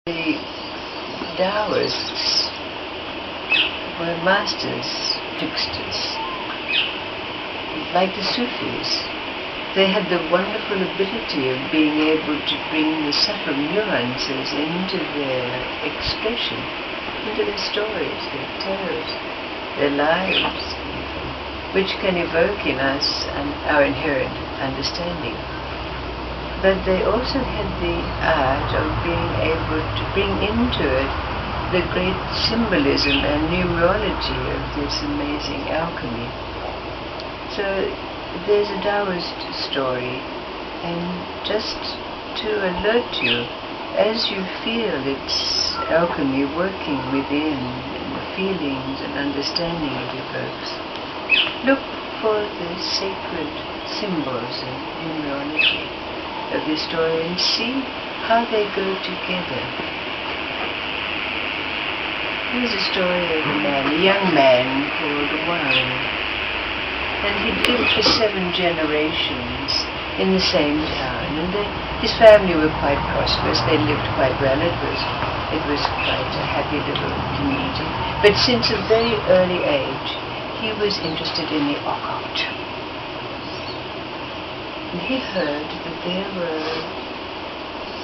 The Taoists were masters, tricksters. Like the Sufis, they had the wonderful ability of being able to bring the subtle nuances into their expression, into their stories, their tales, their lives, which can evoke in us our inherent understanding. But they also had the art of being able to bring into it the great symbolism and numerology of this amazing alchemy. So there's a Taoist story, and just to alert you, as you feel its alchemy working within, and the feelings and understanding it evokes, look for the sacred symbols and numerology of this story and see how they go together. Here's a story of a young man called Wang, and he'd lived for 7 generations in the same town, and his family were quite prosperous. They lived quite well. It was quite a happy little community. But since a very early age, he was interested in the occult. And he heard that there were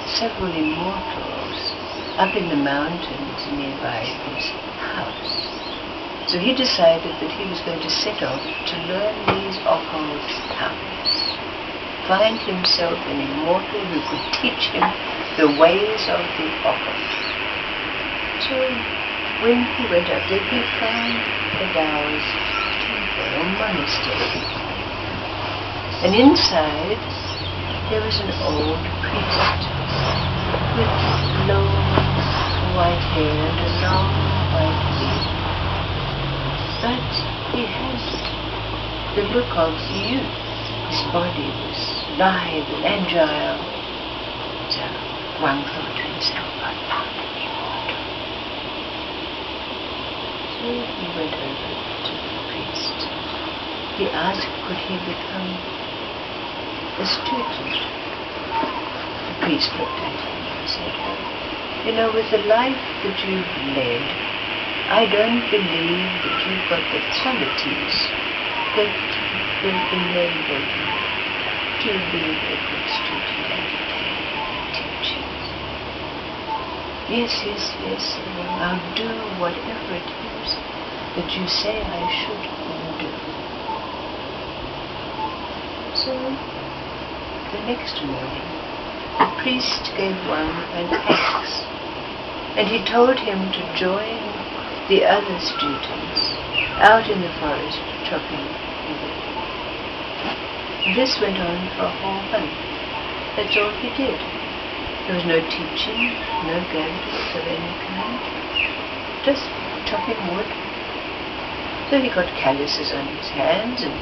several immortals up in the mountains nearby his house. So he decided that he was going to set off to learn these occult powers, find himself an immortal who could teach him the ways of the occult. So when he went up there, he found a Taoist temple or monastery. And inside, there was an old priest with long white hair and a long white beard. But he had the look of youth. His body was lithe and agile. So Wang thought to himself, I found an immortal. So he went over to the priest. He asked, could he become a student? The priest looked at him and said, you know, with the life that you've led, I don't believe that you've got the qualities that will enable you to be a good student and teach. Yes, I'll do whatever it is that you say I should do. So, the next morning, the priest gave Wang an axe, and he told him to join the other students out in the forest chopping wood. This went on for a whole month. That's all he did. There was no teaching, no guidance of any kind, just chopping wood. So he got calluses on his hands and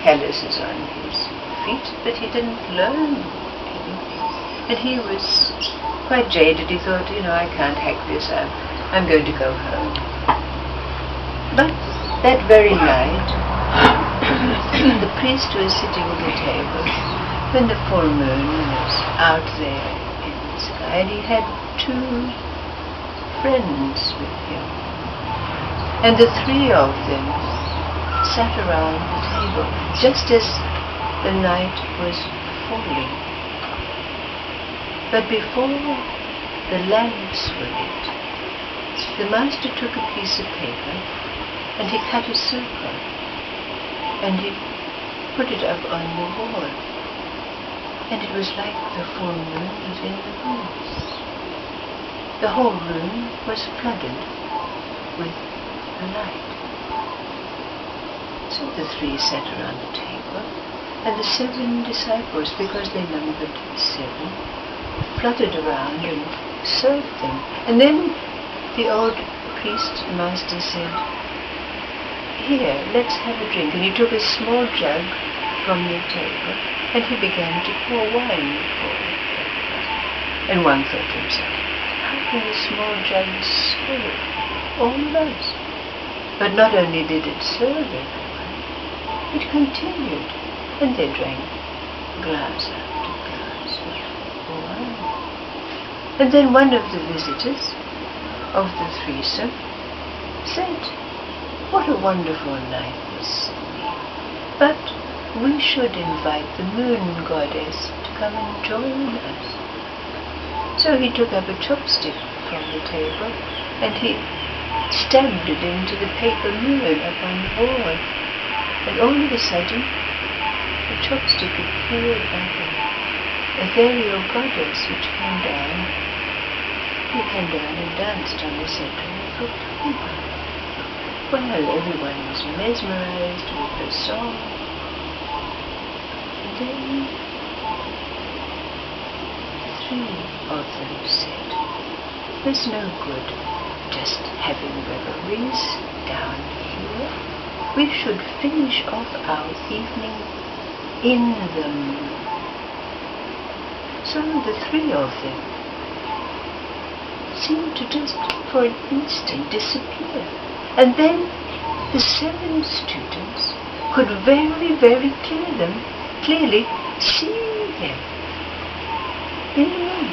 calluses on his feet, but he didn't learn anything. And he was quite jaded. He thought, I can't hack this up. I'm going to go home. But that very night, the priest was sitting at the table when the full moon was out there in the sky, and he had 2 friends with him. And the 3 of them sat around the table just as the night was falling. But before the lamps were lit, the master took a piece of paper and he cut a circle and he put it up on the wall. And it was like the full moon was in the room. The whole room was flooded with the light. So the 3 sat around the table, and the 7 disciples, because they numbered 7, fluttered around and served them. And then the old priest master said, here, let's have a drink. And he took a small jug from the table and he began to pour wine for it. And one thought to himself, how can a small jug serve all those? But not only did it serve everyone, it continued, and they drank glass after glass of wine. And then one of the visitors of the threesome said, "What a wonderful night this will be. But we should invite the moon goddess to come and join us." So he took up a chopstick from the table and he stabbed it into the paper moon up on the wall. And all of a sudden, the chopstick appeared like a ethereal goddess which came down. He came down and danced on the center of the table. Well, everyone was mesmerized with her song. And then three of them said, "There's no good just having revelries down here. We should finish off our evening in the moon." So the three of them seemed to just for an instant disappear. And then the 7 students could very, very clearly see them in the moon.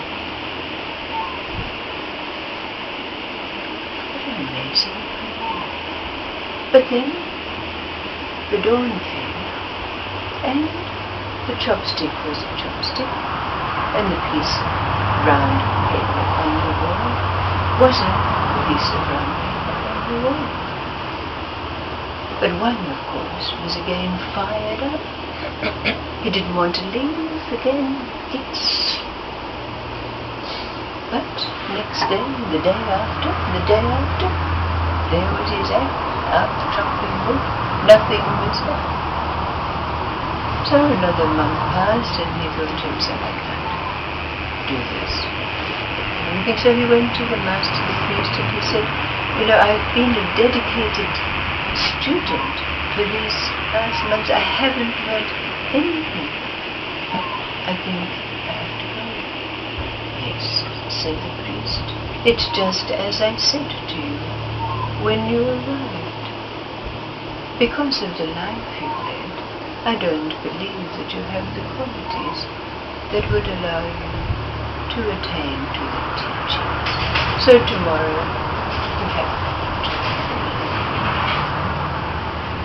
What an amazing thing. But then the dawn came, and the chopstick was a chopstick, and the piece of brown paper on the wall was a piece of brown paper on the wall. But one, of course, was again fired up. He didn't want to leave again. Yes. But next day, the day after, there was his act out chopping wood. Nothing was there. So another month passed, and he thought to himself, "I can't do this." And so he went to the master, the priest, and he said, "I've been a dedicated student for these last months. I haven't learned anything. I think I have to go." "Yes," said the priest. "It's just as I said to you when you arrived. Because of the life you led, I don't believe that you have the qualities that would allow you to attain to the teachings. So tomorrow you have to leave."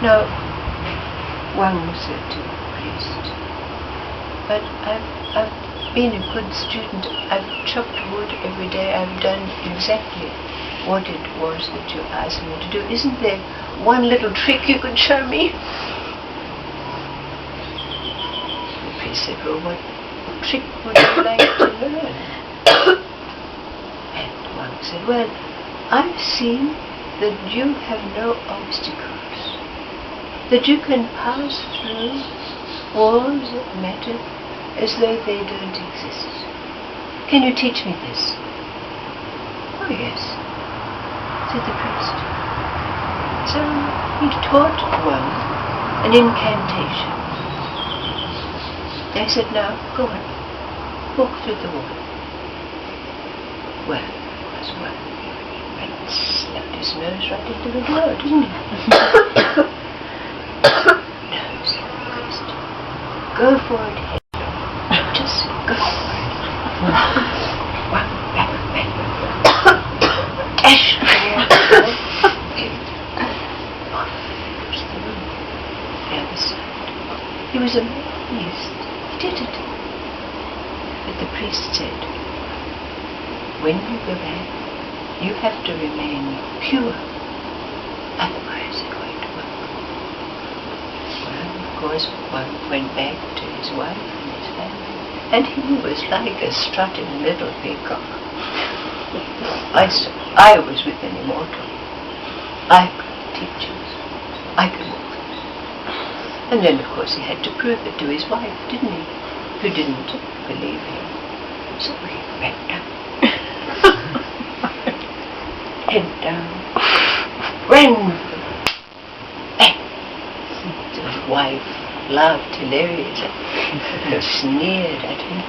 Now, Wang said to the priest, "But I've been a good student. I've chopped wood every day. I've done exactly what it was that you asked me to do. Isn't there one little trick you could show me?" The priest said, "Well, what trick would you like to learn?" And Wang said, "Well, I've seen that you have no obstacles, that you can pass through walls of matter as though they don't exist. Can you teach me this?" "Oh, yes," said the priest. So he taught Wang an incantation. They said, "Now, go on, walk through the wall." Well, it was Wang. And slapped his nose right into the door, didn't he? "No," said the priest. "Go for it, head. Just go for it." Wang, bang, bang. Dash! Off the moon. The other side. He was amazed. He did it. But the priest said, "When you go back, you have to remain pure. Otherwise it won't work." Well, of course, one went back to his wife and his family, and he was like a strutting little peacock. I was with an immortal. I could teach it. I could walk. And then, of course, he had to prove it to his wife, didn't he? Who didn't believe him. So he went down. Head down. Ran. Bang! His wife laughed hilariously. Sneered at him.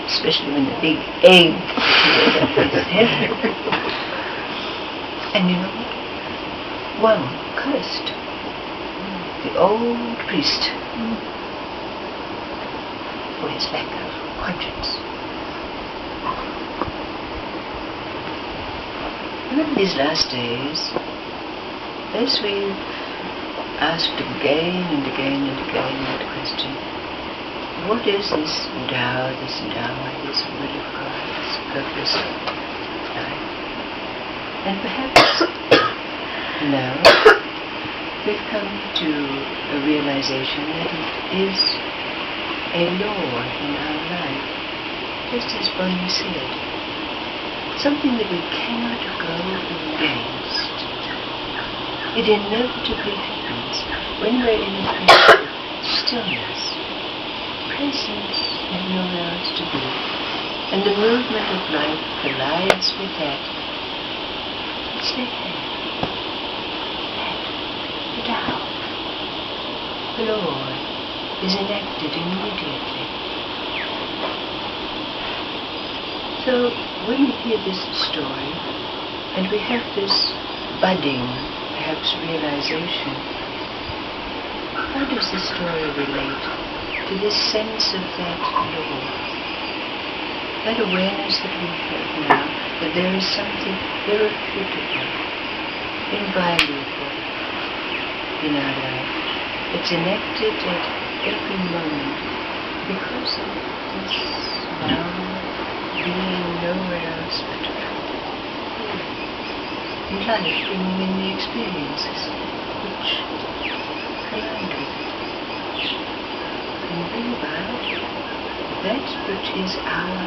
Especially when the big egg appeared at his head. And you know what? One cursed the old priest for his lack of conscience. And in these last days, as we've asked again and again and again that question, what is this Tao, this Dharma, this will of God, this purpose of life? And perhaps now we've come to a realization that it is a law in our life, just as Bonnie said, something that we cannot go against. It inevitably happens when we're in a place of stillness, presence and nowhere else to be, and the movement of life collides with that. It's like that. The Tao, the Lord, is enacted immediately. So when we hear this story, and we have this budding, perhaps realization, how does the story relate to this sense of that law? That awareness that we have now, that there is something irrefutable, inviolable in our life. It's enacted at every moment because of this now being nowhere else but in life, bringing in the experiences which collide with it. And bring about that which is our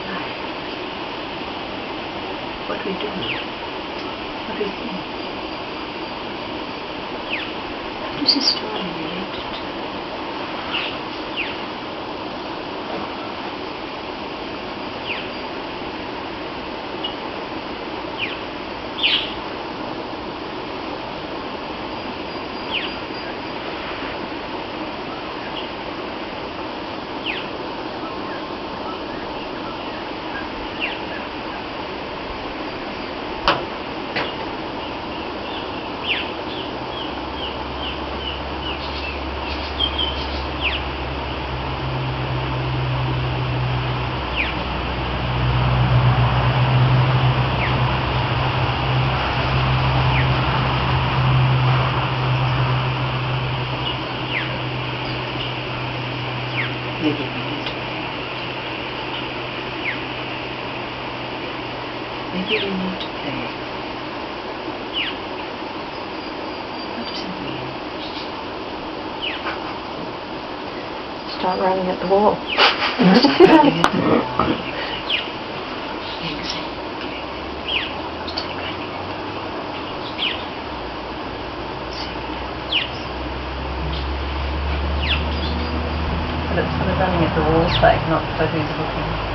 life. What we do, what we think. How does this story relate to? Maybe we need to pay. Maybe we need to pay. What does it mean? Start running at the wall. Start running at the wall, exactly. Exactly. Start running at the wall. But it's sort of running at the wall sake, not so who's looking.